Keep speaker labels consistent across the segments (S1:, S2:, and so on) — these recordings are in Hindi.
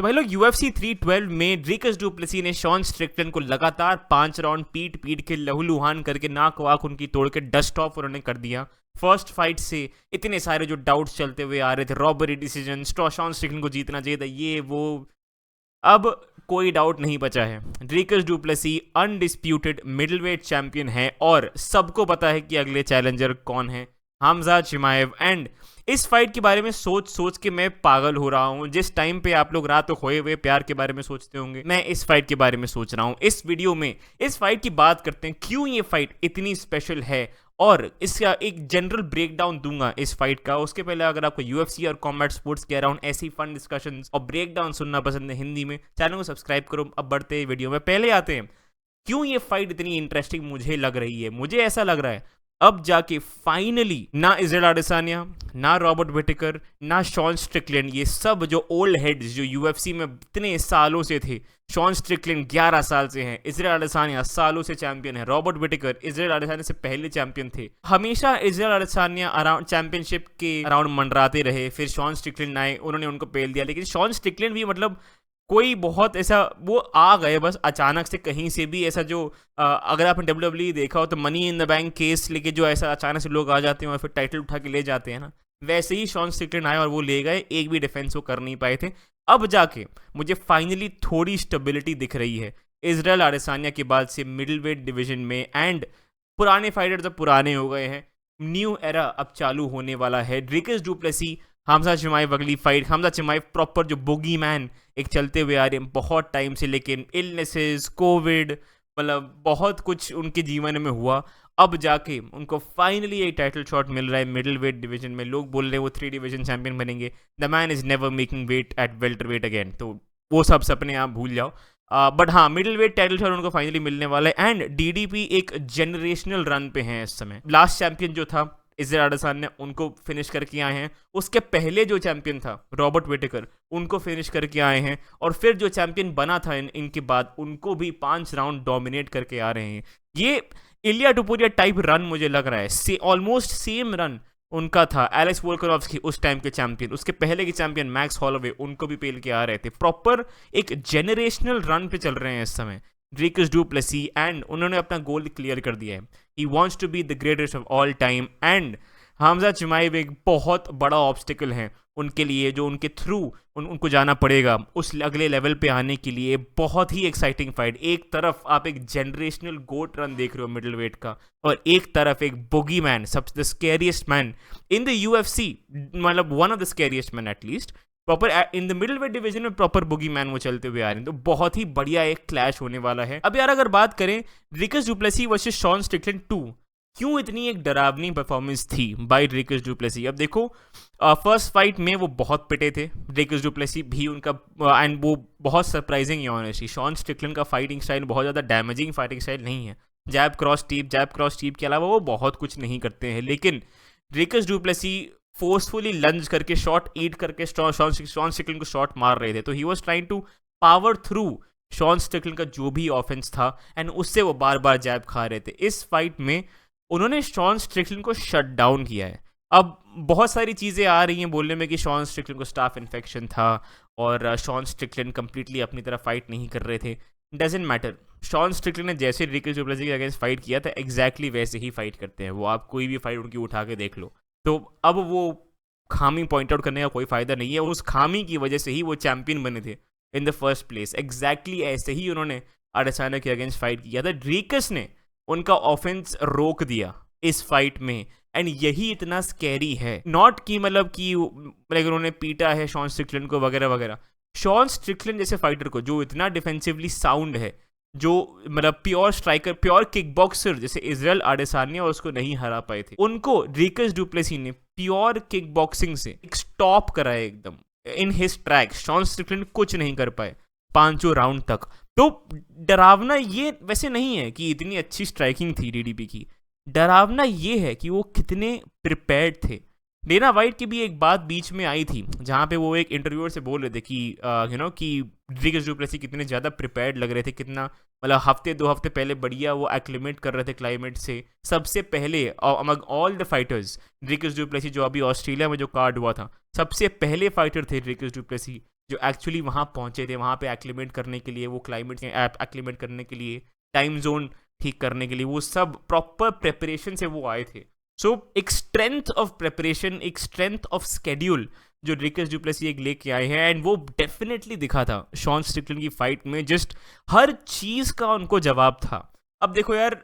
S1: तो भाई लोग UFC 312 में ड्रीकस डू प्लेसी ने शॉन स्ट्रिकलैंड को लगातार 5 राउंड पीट पीट के लहूलुहान करके नाक वाक उनकी तोड़ के डस्ट ऑफ उन्होंने कर दिया। फर्स्ट फाइट से इतने सारे जो डाउट्स चलते हुए आ रहे थे, रॉबरी डिसीजन, शॉन स्ट्रिकलैंड को जीतना चाहिए था, ये वो, अब कोई डाउट नहीं बचा है। Dricus du Plessis undisputed middleweight champion है और सबको पता है कि अगले चैलेंजर कौन है, हमजा चिमाएव। एंड इस फाइट के बारे में सोच सोच के मैं पागल हो रहा हूँ। जिस टाइम पे आप लोग रात को खोए हुए प्यार के बारे में सोचते होंगे, मैं इस फाइट के बारे में सोच रहा हूँ। इस वीडियो में इस फाइट की बात करते हैं, क्यों ये फाइट इतनी स्पेशल है, और इसका एक जनरल ब्रेकडाउन दूंगा इस फाइट का। उसके पहले अगर आपको UFC और कॉम्बैट स्पोर्ट्स के अराउंड ऐसी फन डिस्कशंस और ब्रेकडाउन सुनना पसंद है हिंदी में, चैनल को सब्सक्राइब करो। अब बढ़ते हैं वीडियो में। पहले आते हैं क्यों ये फाइट इतनी इंटरेस्टिंग मुझे लग रही है। मुझे ऐसा लग रहा है अब जाके फाइनली ना इजराइल अडेसानिया, ना रॉबर्ट विटेकर, ना शॉन स्ट्रिकलैंड, ये सब जो ओल्ड हेड्स जो UFC में इतने सालों से थे, शॉन स्ट्रिकलैंड 11 साल से हैं, इजराइल अडेसानिया सालों से चैंपियन है, रॉबर्ट विटेकर इजराइल अडेसानिया से पहले चैंपियन थे। हमेशा इजराइल अडेसानिया अराउंड चैंपियनशिप के अराउंड मंडराते रहे, फिर शॉन स्ट्रिकलैंड आए, उन्होंने उनको पेल दिया। लेकिन शॉन स्ट्रिकलैंड भी मतलब कोई बहुत ऐसा वो आ गए बस अचानक से कहीं से भी, ऐसा जो अगर आपने WWE देखा हो तो money in the bank case लेके जो ऐसा अचानक से लोग आ जाते हैं और फिर टाइटल उठा के ले जाते हैं ना, वैसे ही शॉन स्ट्रिकलैंड आए और वो ले गए। एक भी डिफेंस वो कर नहीं पाए थे। अब जाके मुझे फाइनली थोड़ी स्टेबिलिटी दिख रही है इजराइल अडेसानिया के बाद से मिडिल वेट डिवीजन में। एंड पुराने फाइटर्स अब पुराने हो गए हैं, न्यू एरा अब चालू होने वाला है। ड्रीकस डू प्लेसी हमजा चिमाएव अगली फाइट। हमजा चिमाएव प्रॉपर जो बोगी मैन एक चलते हुए आ रहे हैं बहुत टाइम से, लेकिन इलनेसेस, कोविड, मतलब बहुत कुछ उनके जीवन में हुआ। अब जाके उनको फाइनली एक टाइटल शॉट मिल रहा है मिडिल वेट डिवीजन में। लोग बोल रहे हैं वो 3 डिवीजन चैंपियन बनेंगे। The man is never making weight at welterweight again. तो वो सब सपने आप भूल जाओ। बट हाँ, मिडिल वेट टाइटल शॉट उनको फाइनली मिलने वाला है। एंड DDP एक जनरेशनल रन पे हैं इस समय। लास्ट चैंपियन जो था इजराइल अडेसानिया, उनको फिनिश करके आए हैं। उसके पहले जो चैंपियन था रॉबर्ट विटेकर, उनको फिनिश करके आए हैं। और फिर जो चैंपियन बना था इनके बाद, उनको भी 5 राउंड डोमिनेट करके आ रहे हैं। ये इलिया टुपुरिया टाइप रन मुझे लग रहा है, ऑलमोस्ट सेम रन उनका था। एलेक्स वोल्कानोव्स्की उस टाइम के चैंपियन, उसके पहले के चैंपियन मैक्स हॉलोवे, उनको भी पेल के आ रहे थे। प्रॉपर एक जेनरेशनल रन पे चल रहे हैं इस समय ड्रीकस डू प्लेसी। एंड उन्होंने अपना गोल क्लियर कर दिया है। He wants to be the greatest of all time. And Hamza Chimaev एक बहुत बड़ा ऑब्स्टिकल है उनके लिए, जो उनके थ्रू उनको जाना पड़ेगा उस अगले लेवल पे आने के लिए। बहुत ही एक्साइटिंग फाइट। एक तरफ आप एक जनरेशनल गोट रन देख रहे हो मिडिल वेट का, और एक तरफ एक बोगी मैन, सबसे the scariest man in the UFC, मतलब one of the scariest man at least. Proper in the middle weight division में प्रॉपर बोगी मैन वो चलते हुए आ रहे हैं। तो बहुत ही बढ़िया एक क्लैश होने वाला है। अब यार अगर बात करें Dricus du Plessis versus Sean Strickland 2, क्यों इतनी एक डरावनी परफॉर्मेंस थी बाय ड्रीकस डू प्लेसी। अब देखो, फर्स्ट फाइट में वो बहुत पिटे थे ड्रीकस डू प्लेसी भी उनका, एंड वो बहुत सरप्राइजिंग है ऑनेस्टली। शॉन स्ट्रिकलैंड का फाइटिंग स्टाइल बहुत ज़्यादा डैमेजिंग फाइटिंग स्टाइल नहीं है। जैब क्रॉस टीप के अलावा वो बहुत कुछ नहीं करते हैं। लेकिन ड्रीकस डू प्लेसी फोर्सफुली लंज करके, शॉट ईट करके शॉन स्ट्रिकलैंड को शॉट मार रहे थे। तो he was trying to power through Sean Strickland का जो भी ऑफेंस था, एंड उससे वो बार बार जैब खा रहे थे। इस फाइट में उन्होंने शॉन स्ट्रिकलैंड को शट डाउन किया है। अब बहुत सारी चीज़ें आ रही हैं बोलने में कि शॉन स्ट्रिकलैंड को स्टाफ इन्फेक्शन था और शॉन स्ट्रिकलैंड कंप्लीटली अपनी तरफ फाइट नहीं कर रहे थे। Doesn't matter. शॉन स्ट्रिकलैंड ने जैसे ड्रीकस डू प्लेसी के अगेंस्ट फाइट किया था, एग्जैक्टली वैसे ही फाइट करते हैं वो। आप कोई भी फाइट उनकी उठा के देख लो। तो अब वो खामी पॉइंट आउट करने का कोई फायदा नहीं है। उस खामी की वजह से ही वो चैंपियन बने थे in the first place. Exactly ऐसे ही उन्होंने अडेसानिया के अगेंस्ट फाइट किया था। ड्रीकस ने उनका ऑफेंस रोक दिया इस फाइट में, एंड यही इतना स्कैरी है। नॉट कि मतलब कि उन्होंने पीटा है शॉन स्ट्रिकलैंड को वगैरह वगैरह। शॉन स्ट्रिकलैंड जैसे फाइटर को जो इतना डिफेंसिवली साउंड है, जो मतलब pure striker, pure kickboxer जैसे इजराइल अडेसानिया उसको नहीं हरा पाए थे, उनको ड्रीकस डू प्लेसी ने प्योर किक बॉक्सिंग से एक स्टॉप कराया एकदम in his track. Sean Strickland कुछ नहीं कर पाए 5 राउंड तक। तो डरावना ये वैसे नहीं है कि इतनी अच्छी स्ट्राइकिंग थी DDP की, डरावना ये है कि वो कितने प्रिपेयर्ड थे। डेना वाइट की भी एक बात बीच में आई थी जहाँ पे वो एक इंटरव्यूअर से बोल रहे थे कि कि ड्रीकस डू प्लेसी कितने ज़्यादा प्रिपेयर्ड लग रहे थे, कितना मतलब हफ्ते 2 हफ्ते पहले बढ़िया वो एक्लिमेट कर रहे थे क्लाइमेट से। सबसे पहले among all the fighters Dricus du Plessis, जो अभी ऑस्ट्रेलिया में जो कार्ड हुआ था, सबसे पहले फाइटर थे ड्रीकस डू प्लेसी जो एक्चुअली वहाँ पहुँचे थे, वहाँ पे एक्लिमेट करने के लिए, वो क्लाइमेट के एक्लिमेट करने के लिए, टाइम जोन ठीक करने के लिए, वो सब प्रॉपर प्रेपरेशन से वो आए थे। सो एक स्ट्रेंथ ऑफ प्रेपरेशन, एक स्ट्रेंथ ऑफ स्केड्यूल जो ड्रिकस डुप्लेसी एक लेके आए हैं, एंड वो डेफिनेटली दिखा था शॉन स्ट्रिकलैंड की फाइट में। जस्ट हर चीज़ का उनको जवाब था। अब देखो यार,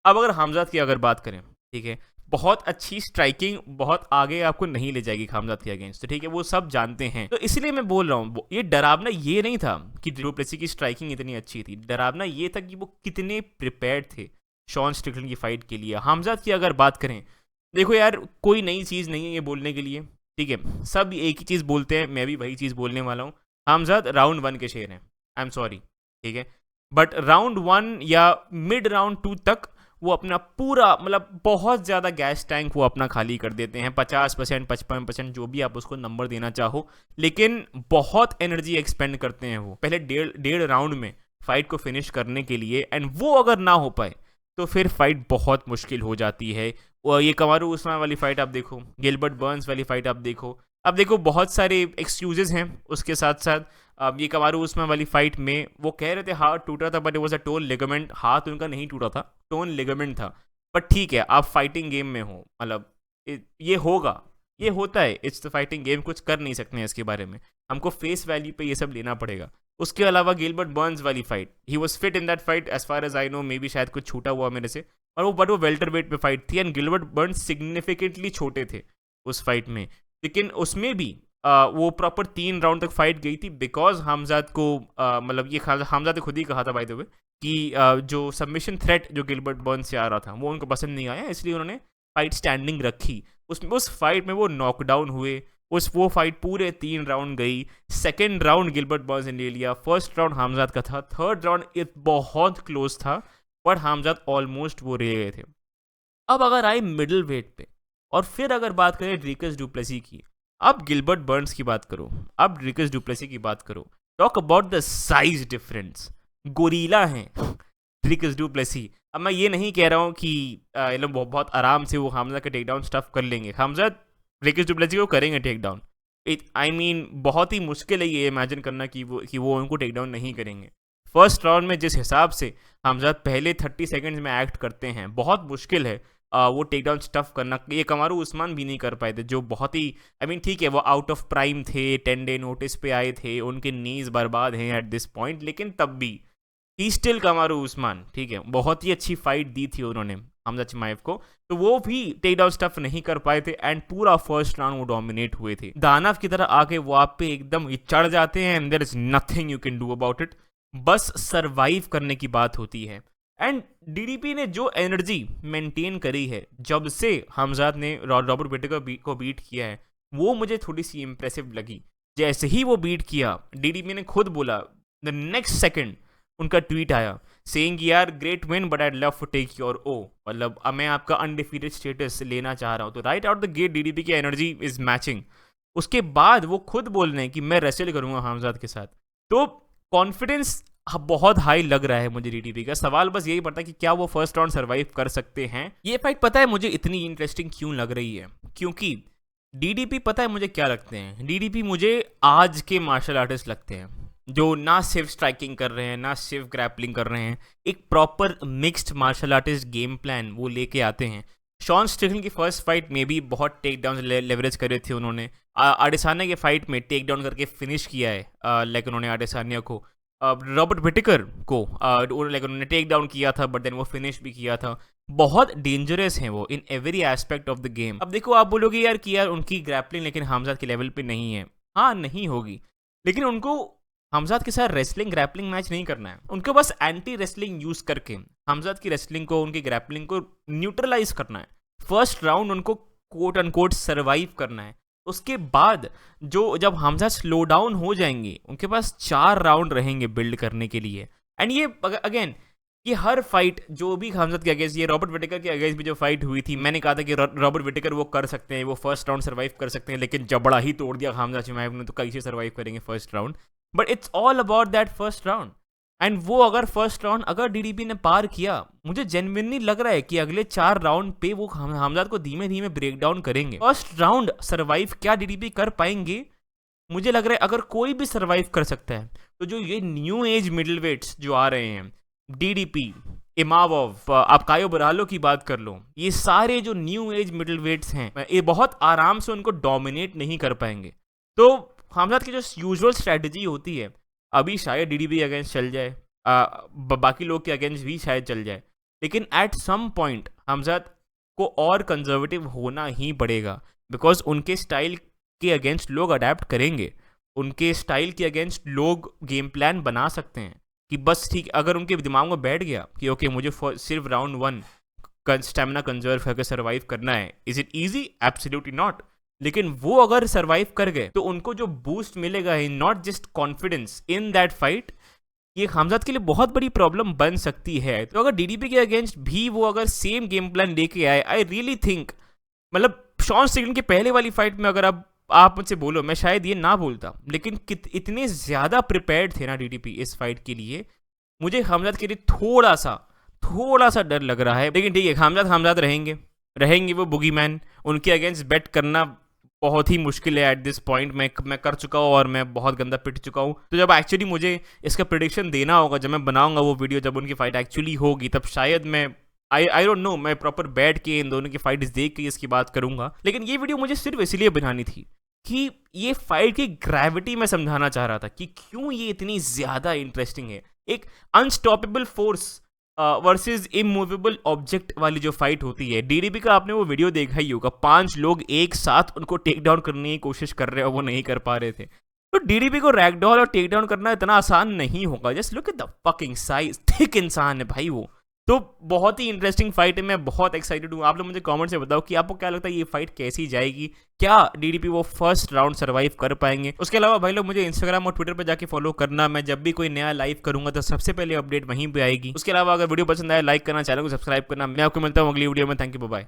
S1: अब अगर हमजाद की अगर बात करें, ठीक है, बहुत अच्छी स्ट्राइकिंग बहुत आगे आपको नहीं ले जाएगी हमजाद के अगेंस्ट, तो ठीक है, वो सब जानते हैं। तो इसलिए मैं बोल रहा हूँ, ये डरावना ये नहीं था कि डुप्लेसी की स्ट्राइकिंग इतनी अच्छी थी, डरावना ये था कि वो कितने प्रिपेयर्ड थे शॉन स्ट्रिकलैंड की फाइट के लिए। हमजाद की अगर बात करें, देखो यार, कोई नई चीज़ नहीं है ये बोलने के लिए, ठीक है, सब एक ही चीज़ बोलते हैं, मैं भी वही चीज़ बोलने वाला हूँ। हमजाद राउंड 1 के शेर हैं, आई एम सॉरी, ठीक है, बट राउंड 1 या मिड राउंड 2 तक वो अपना पूरा, मतलब बहुत ज़्यादा गैस टैंक वो अपना खाली कर देते हैं, 50%, 55%, जो भी आप उसको नंबर देना चाहो, लेकिन बहुत एनर्जी एक्सपेंड करते हैं वो पहले डेढ़ राउंड में फाइट को फिनिश करने के लिए। एंड वो अगर ना हो पाए तो फिर फाइट बहुत मुश्किल हो जाती है। और ये कमारू उस्मान वाली फाइट आप देखो, गिलबर्ट बर्न्स वाली फाइट आप देखो, अब देखो बहुत सारे एक्सक्यूजेस हैं उसके साथ साथ। अब ये कमारू उस्मान वाली फाइट में वो कह रहे थे हाथ टूटा था, but it was a tone ligament, हाथ उनका नहीं टूटा था, टोन लिगामेंट था। बट ठीक है, आप फाइटिंग गेम में हो, मतलब ये होगा, ये होता है, इट्स द फाइटिंग गेम, कुछ कर नहीं सकते हैं इसके बारे में, हमको फेस वैल्यू पे ये सब लेना पड़ेगा। उसके अलावा गिलबर्ट बर्न्स वाली fight, he was fit in that fight as far as I know, maybe शायद कुछ छूटा हुआ मेरे से, और वो बट वो वेल्टर वेट पे फाइट थी, एंड गिलबर्ट बर्न्स सिग्निफिकेंटली छोटे थे उस फाइट में, लेकिन उसमें भी वो प्रॉपर 3 राउंड तक फाइट गई थी, बिकॉज हमजाद को मतलब ये हमजाद ने खुद ही कहा था बाय द वे कि जो सबमिशन थ्रेट जो गिलबर्ट बर्न्स से आ रहा था वो उनको पसंद नहीं आया, इसलिए उन्होंने फाइट स्टैंडिंग रखी। उस फाइट में वो नॉकडाउन हुए, वो फाइट पूरे 3 राउंड गई। सेकेंड राउंड गिलबर्ट बर्न्स ने ले लिया, फर्स्ट राउंड हमजाद का था, थर्ड राउंड बहुत क्लोज था, बट हमजाद ऑलमोस्ट वो रह गए थे। अब अगर आए मिडिल वेट पे, और फिर अगर बात करें ड्रिकस डुप्लेसी की, अब गिलबर्ट बर्न्स की बात करो, अब ड्रिकस डुप्लेसी की बात करो, talk about the size difference, गोरीला हैं ड्रिकस डुप्लेसी। अब मैं ये नहीं कह रहा हूँ कि ये लोग बहुत आराम से वो हमजा का टेक डाउन स्टफ कर लेंगे, हमजा ड्रिकस डुप्लेसी को करेंगे टेक डाउन, आई मीन बहुत ही मुश्किल है ये इमेजिन करना कि वो उनको टेक डाउन नहीं करेंगे। फर्स्ट राउंड में जिस हिसाब से हमजा पहले 30 सेकेंड्स में एक्ट करते हैं, बहुत मुश्किल है वो टेक डाउन स्टफ करना। ये कमारू उस्मान भी नहीं कर पाए थे, जो बहुत ही, आई मीन ठीक है, वो आउट ऑफ प्राइम थे, 10 डे नोटिस पे आए थे, उनके नीज बर्बाद हैं एट दिस पॉइंट, लेकिन तब भी ही स्टिल कमारू उस्मान, ठीक है, बहुत ही अच्छी फाइट दी थी उन्होंने हमजा चिमाएव को, तो वो भी टेक डाउन स्टफ नहीं कर पाए थे, एंड पूरा फर्स्ट राउंड वो डोमिनेट हुए थे। दानव की तरह आके वो आप पे एकदम चढ़ जाते हैं, and there is nothing you can do about it, बस सरवाइव करने की बात होती है। एंड डीडीपी ने जो एनर्जी मेंटेन करी है जब से हमजाद ने रॉबर्ट विटेकर को बीट किया है, वो मुझे थोड़ी सी इंप्रेसिव लगी। जैसे ही वो बीट किया, डीडीपी ने खुद बोला, द नेक्स्ट सेकंड उनका ट्वीट आया सेइंग यार great win but I love to take your o, मतलब अब मैं आपका अनडिफीटेड स्टेटस लेना चाह रहा हूँ। तो right out the gate DDP की एनर्जी इज मैचिंग। उसके बाद वो खुद बोल रहे हैं कि मैं रेसल करूंगा हमजाद के साथ, तो कॉन्फिडेंस बहुत हाई लग रहा है मुझे डीडीपी का। सवाल बस यही पड़ता है कि क्या वो फर्स्ट राउंड सर्वाइव कर सकते हैं। ये फाइट पता है मुझे इतनी इंटरेस्टिंग क्यों लग रही है, क्योंकि डीडीपी पता है मुझे क्या लगते हैं, डीडीपी मुझे आज के मार्शल आर्टिस्ट लगते हैं, जो ना सिर्फ स्ट्राइकिंग कर रहे हैं, ना सिर्फ ग्रैपलिंग कर रहे हैं, एक proper mixed martial artist game plan वो लेके आते हैं। शॉन स्ट्रिकलैंड की फर्स्ट फाइट में भी बहुत टेक डाउन लेवरेज करे थे उन्होंने। आडेसानिया के फाइट में टेक डाउन करके फिनिश किया है, लाइक उन्होंने आडेसानिया को, रॉबर्ट विटेकर को लाइक उन्होंने टेक डाउन किया था, बट देन वो फिनिश भी किया था। बहुत डेंजरस हैं वो in every aspect of the game. अब देखो आप बोलोगे यार कि यार उनकी ग्रैपलिंग लेकिन हमजाद के लेवल पे नहीं है, हाँ नहीं होगी, लेकिन उनको हमजाद के साथ रेसलिंग ग्रैपलिंग मैच नहीं करना है, उनको बस एंटी रेसलिंग यूज करके हमजाद की रेसलिंग को, उनकी ग्रैपलिंग को न्यूट्रलाइज करना है। फर्स्ट राउंड उनको कोट अनकोट सर्वाइव करना है। उसके बाद जब हमजा स्लो डाउन हो जाएंगे, उनके पास 4 राउंड रहेंगे बिल्ड करने के लिए। एंड ये अगेन ये हर फाइट जो भी हमजाद के अगेंस्ट, ये रॉबर्ट विटेकर के अगेंस्ट भी जो फाइट हुई थी, मैंने कहा था कि रॉबर्ट विटेकर वो कर सकते हैं, वो फर्स्ट राउंड सर्वाइव कर सकते हैं, लेकिन जबड़ा ही तोड़ दिया हमजा चिमाएव ने, तो कैसे सर्वाइव करेंगे first round. But it's all about that first round. And वो अगर फर्स्ट राउंड अगर डीडीपी ने पार किया, मुझे जेन्युइनली लग रहा है कि अगले 4 राउंड पे वो हमजाद को धीमे धीमे ब्रेक डाउन करेंगे। फर्स्ट राउंड सर्वाइव क्या डीडीपी कर पाएंगे, मुझे लग रहा है अगर कोई भी सर्वाइव कर सकता है तो जो ये न्यू एज मिडिल वेट्स जो आ रहे हैं, डीडीपी, इमावोव, आप कायो बरालो की बात कर लो, ये सारे जो न्यू एज मिडिल वेट्स हैं ये बहुत आराम से उनको डोमिनेट नहीं कर पाएंगे। तो हमजाद की जो यूजुअल स्ट्रैटेजी होती है, अभी शायद डीडीपी अगेंस्ट चल जाए, बाकी लोग के अगेंस्ट भी शायद चल जाए, लेकिन एट सम पॉइंट हमजाद को और कंजर्वेटिव होना ही पड़ेगा, बिकॉज उनके स्टाइल के अगेंस्ट लोग अडेप्ट करेंगे, उनके स्टाइल के अगेंस्ट लोग गेम प्लान बना सकते हैं कि बस ठीक, अगर उनके दिमाग में बैठ गया कि ओके मुझे सिर्फ राउंड 1 स्टेमिना कंजर्व करके सर्वाइव करना है, is it easy? Absolutely not. लेकिन वो अगर सर्वाइव कर गए तो उनको जो बूस्ट मिलेगा है, not just confidence in that fight, ये हमजाद के लिए बहुत बड़ी प्रॉब्लम बन सकती है। तो अगर डीडीपी के अगेंस्ट भी वो अगर सेम गेम प्लान लेके आए, आई रियली थिंक, मतलब शॉन स्ट्रिकलैंड की पहले वाली फाइट में अगर आप मुझसे बोलो, मैं शायद ये ना बोलता, लेकिन इतने ज़्यादा प्रिपेयर्ड थे ना डीडीपी इस फाइट के लिए, मुझे हमजाद के लिए थोड़ा सा डर लग रहा है। लेकिन ठीक है, हमजाद रहेंगे वो बुगी मैन, उनके अगेंस्ट बेट करना बहुत ही मुश्किल है एट दिस पॉइंट। मैं कर चुका हूँ और मैं बहुत गंदा पिट चुका हूँ। तो जब एक्चुअली मुझे इसका प्रेडिक्शन देना होगा, जब मैं बनाऊंगा वो वीडियो, जब उनकी फाइट एक्चुअली होगी, तब शायद मैं आई डोंट नो, मैं प्रॉपर बैठ के इन दोनों की फाइट्स देख के इसकी बात करूंगा। लेकिन ये वीडियो मुझे सिर्फ इसलिए बनानी थी कि ये फाइट की ग्रेविटी मैं समझाना चाह रहा था कि क्यों ये इतनी ज़्यादा इंटरेस्टिंग है। एक unstoppable force versus immovable object वाली जो फाइट होती है, डीडीपी का आपने वो वीडियो देखा ही होगा, 5 लोग एक साथ उनको टेक डाउन करने की कोशिश कर रहे हो, वो नहीं कर पा रहे थे। तो डीडीपी को रैगडॉल और टेक डाउन करना इतना आसान नहीं होगा। Just look at the fucking size, thick इंसान है भाई वो। तो बहुत ही इंटरेस्टिंग फाइट है, मैं बहुत एक्साइटेड हूँ। आप लोग मुझे कमेंट से बताओ कि आपको क्या लगता है ये फाइट कैसी जाएगी, क्या डीडीपी वो फर्स्ट राउंड सर्वाइव कर पाएंगे। उसके अलावा भाई लोग मुझे इंस्टाग्राम और ट्विटर पर जाके फॉलो करना, मैं जब भी कोई नया लाइव करूंगा तो सबसे पहले अपडेट वहीं पे आएगी। उसके अलावा अगर वीडियो पसंद आए लाइक करना, चैनल को सब्सक्राइब करना। मैं आपको मिलता हूँ अगली वीडियो में। Thank you, bye.